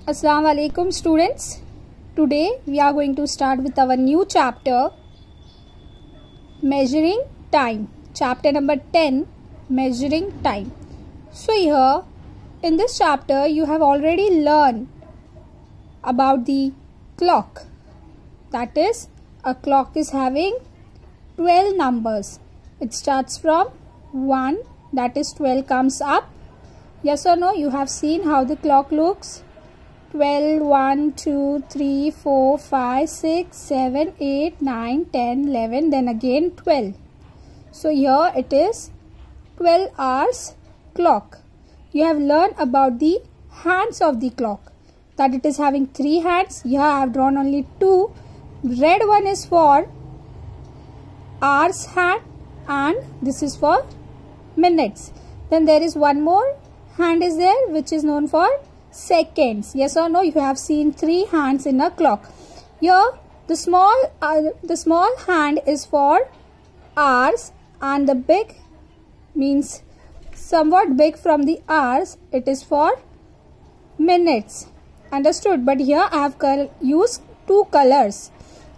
Assalamu alaikum students. Today we are going to start with our new chapter, Measuring Time. Chapter number 10, Measuring Time. So here in this chapter you have already learned about the clock. That is, a clock is having 12 numbers. It starts from 1, that is 12 comes up. Yes or no? You have seen how the clock looks. 12, 1, 2, 3, 4, 5, 6, 7, 8, 9, 10, 11, then again 12. So here it is 12 hours clock. You have learned about the hands of the clock. That it is having 3 hands. Here I have drawn only 2. Red one is for hours hand and this is for minutes. Then there is one more hand is there which is known for seconds. Yes or no? You have seen 3 hands in a clock. Here the small hand is for hours and the big means somewhat big from the hours, it is for minutes. Understood? But here I have used 2 colors,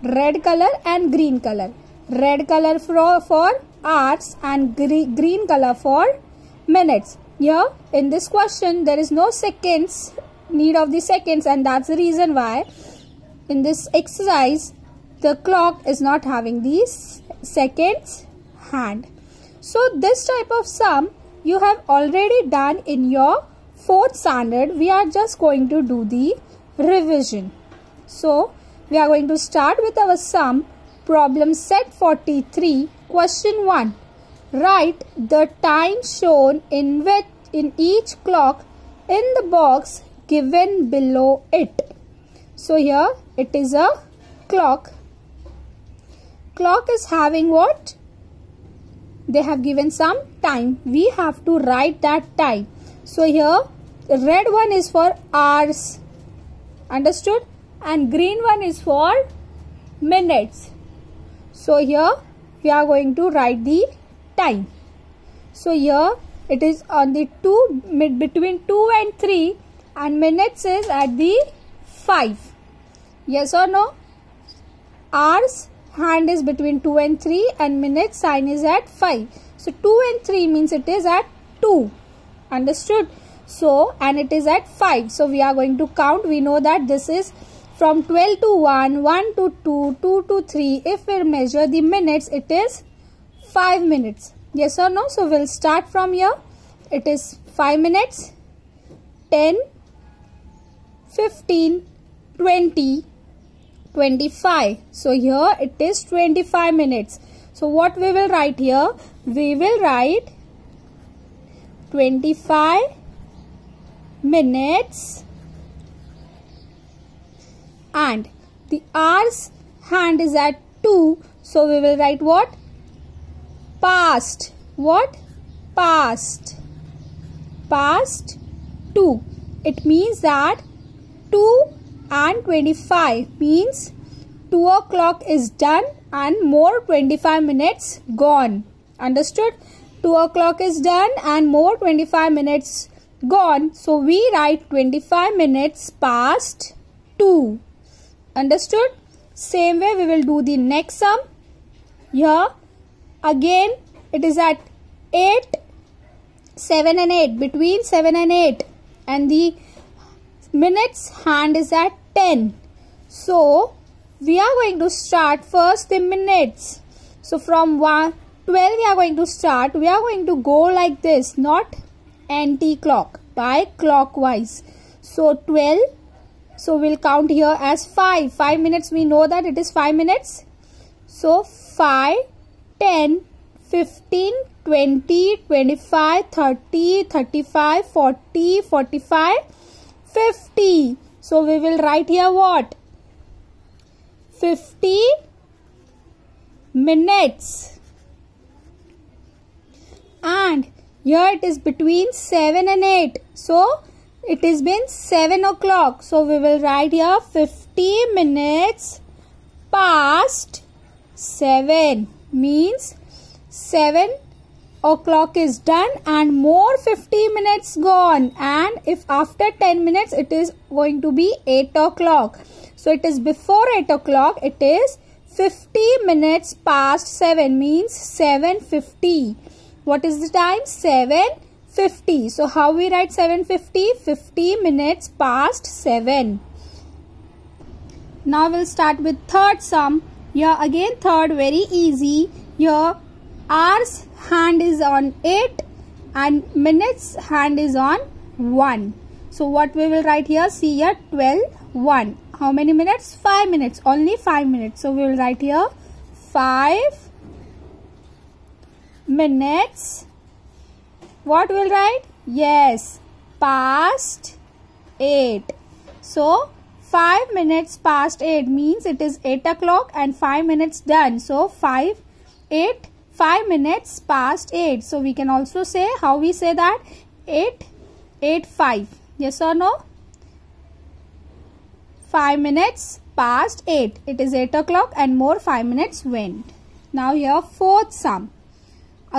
red color and green color. Red color for hours and green color for minutes. Here in this question there is no seconds, need of the seconds, and that's the reason why in this exercise the clock is not having these seconds hand. So this type of sum you have already done in your 4th standard. We are just going to do the revision. So we are going to start with our sum. Problem set 43. Question 1. Write the time shown in each clock in the box given below it. So here it is a clock. Clock is having what? They have given some time. We have to write that time. So here the red one is for hours. Understood? And green one is for minutes. So here we are going to write the time. So here it is on the between 2 and 3 and minutes is at the 5. Yes or no? Hours hand is between 2 and 3 and minutes sign is at 5. So 2 and 3 means it is at 2. Understood? So and it is at 5. So we are going to count. We know that this is from 12 to 1, 1 to 2, 2 to 3. If we measure the minutes, it is 5 minutes. Yes or no? So we'll start from here. It is 5 minutes, 10, 15, 20, 25. So here it is 25 minutes. So what we will write here? We will write 25 minutes and the hours hand is at 2. So we will write what? Past. What? Past. Past 2. It means that 2 and 25 means 2 o'clock is done and more 25 minutes gone. Understood? 2 o'clock is done and more 25 minutes gone. So we write 25 minutes past 2. Understood? Same way we will do the next sum. Here again it is at 8, 7 and 8, between 7 and 8 and the minutes hand is at 10. So we are going to start first the minutes. So from 12 we are going to start. We are going to go like this, not anti-clock, by clockwise. So 12. So we'll count here as 5. 5 minutes, we know that it is 5 minutes. So 5, 10, 15, 20, 25, 30, 35, 40, 45, 50. So we will write here what? 50 minutes. And here it is between 7 and 8. So it has been 7 o'clock. So we will write here 50 minutes past 7 means 7 o'clock is done and more 50 minutes gone, and if after 10 minutes it is going to be 8 o'clock. So it is before 8 o'clock. It is 50 minutes past 7 means 7:50. What is the time? 7:50. So how we write 7:50? 50 minutes past 7. Now we'll start with third sum. Here again third, very easy. Here hours hand is on 8 and minutes hand is on 1. So what we will write here? See here 12:1. How many minutes? 5 minutes. Only 5 minutes. So we will write here 5 minutes. What will write? Yes, past 8. So 5 minutes past 8 means it is 8 o'clock and 5 minutes done. So 5 minutes past 8. So we can also say, how we say that? 8:5. Yes or no? 5 minutes past 8. It is 8 o'clock and more 5 minutes went. Now here fourth sum.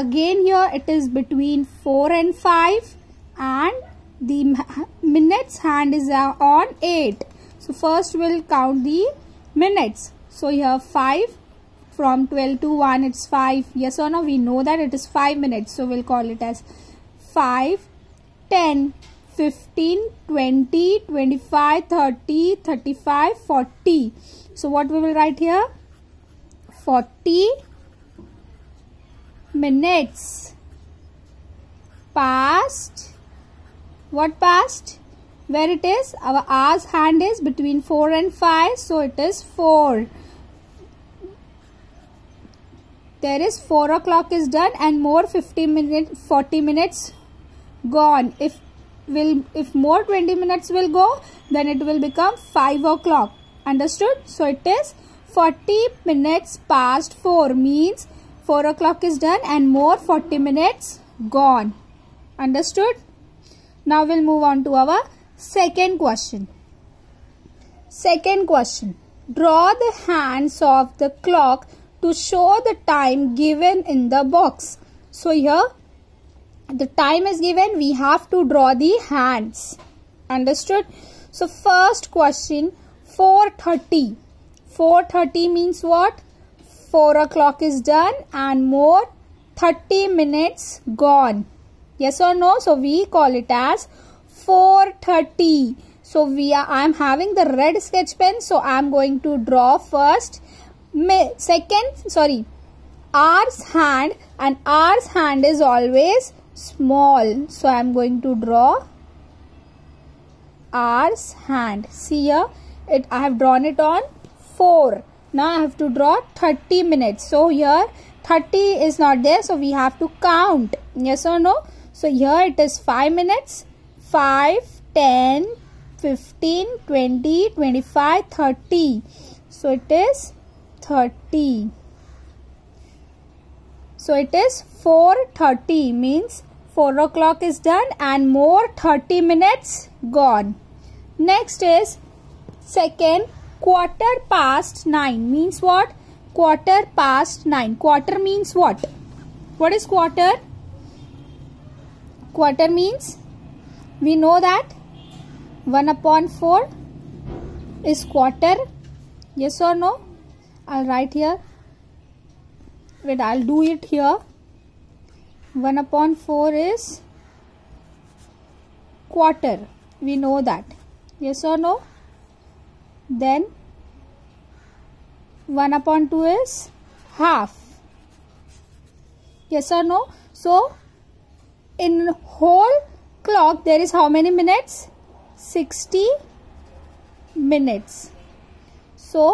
Again here it is between 4 and 5 and the minutes hand is on 8. So first we'll count the minutes. So here 5 from 12 to 1 it's 5. Yes or no? We know that it is 5 minutes. So we'll call it as 5, 10, 15, 20, 25, 30, 35, 40. So what we will write here? 40 minutes past. What past? Where it is? Our hours hand is between 4 and 5. So it is 4. There is 4 o'clock is done and more 40 minutes gone. If more 20 minutes will go, then it will become 5 o'clock. Understood? So it is 40 minutes past 4 means 4 o'clock is done and more 40 minutes gone. Understood? Now we'll move on to our second question. Second question. Draw the hands of the clock to show the time given in the box. So here the time is given, we have to draw the hands. Understood? So first question, 4:30. 4:30 means what? 4 o'clock is done and more 30 minutes gone. Yes or no? So we call it as 4:30. So I am having the red sketch pen. So I am going to draw first hours hand, and hours hand is always small. So I am going to draw hours hand. See here, I have drawn it on 4. Now I have to draw 30 minutes. So here 30 is not there. So we have to count. Yes or no? So here it is 5 minutes. 5, 10, 15, 20, 25, 30. So it is 30. So it is 4:30 means 4 o'clock is done and more 30 minutes gone. Next is second, 9:15 means what? 9:15. Quarter means what? What is quarter? Quarter means, we know that 1/4 is quarter. Yes or no? I'll write here. Wait, I'll do it here. 1/4 is quarter. We know that. Yes or no? Then 1/2 is half. Yes or no? So in whole clock there is how many minutes? 60 minutes. So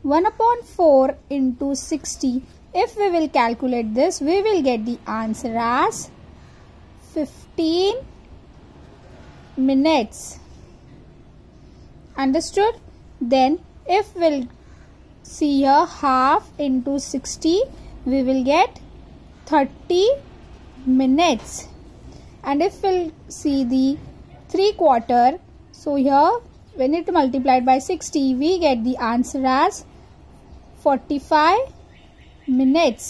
1/4 into 60. If we will calculate this, we will get the answer as 15 minutes. Understood? Then if we'll see here half into 60, we will get 30 minutes. And if we'll see the 3/4, so here when it multiplied by 60, we get the answer as 45 minutes.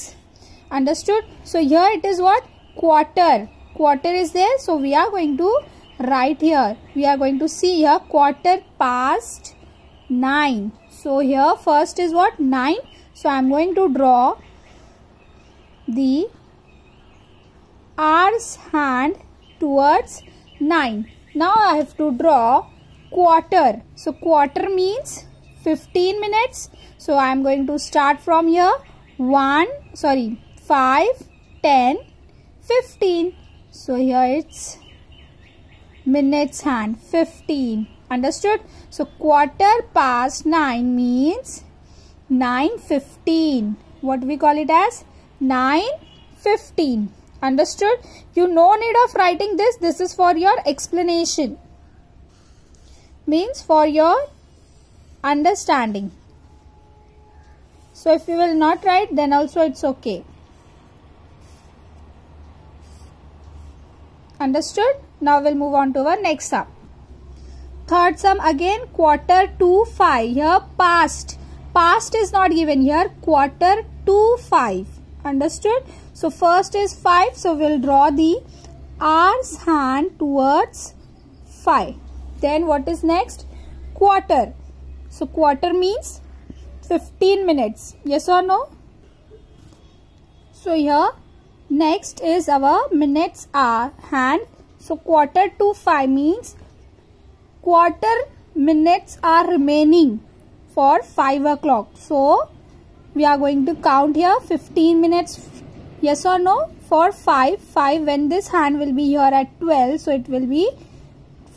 Understood? So here it is what? quarter. Quarter is there, so we are going to write here. We are going to see here 9:15. So here first is what? 9. So I am going to draw the hour's hand towards 9. Now I have to draw quarter. So quarter means 15 minutes. So I am going to start from here. 5, 10, 15. So here it's minutes hand 15. Understood? So 9:15 means 9:15. What we call it as? 9:15. Understood? You no need of writing this. This is for your explanation. Means for your understanding. So if you will not write, then also it's okay. Understood? Now we'll move on to our next sum. Third sum again, 4:45. Here past. Past is not given here. 4:45. Understood? So first is 5. So we'll draw the hour's hand towards 5. Then what is next? Quarter. So quarter means 15 minutes. Yes or no? So here next is our minutes hour hand. So 4:45 means quarter minutes are remaining for 5 o'clock. So we are going to count here 15 minutes. Yes or no? For 5 when this hand will be here at 12. So it will be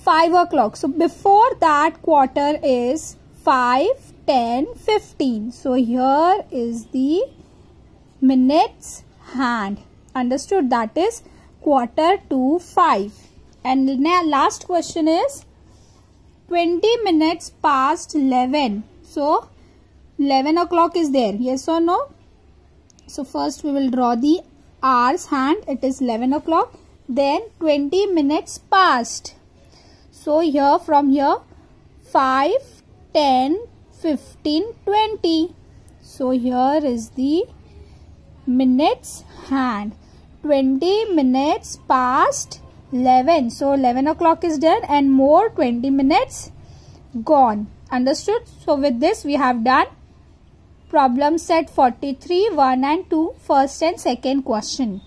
5 o'clock. So before that quarter is 5, 10, 15. So here is the minutes hand. Understood? That is 4:45. And now last question is 20 minutes past 11. So 11 o'clock is there. Yes or no? So first we will draw the hour's hand. It is 11 o'clock. Then 20 minutes past. So here from here 5, 10, 15, 20. So here is the minutes hand. 20 minutes past 11. So 11 o'clock is done and more 20 minutes gone. Understood? So with this we have done problem set 43, 1 and 2, first and second question.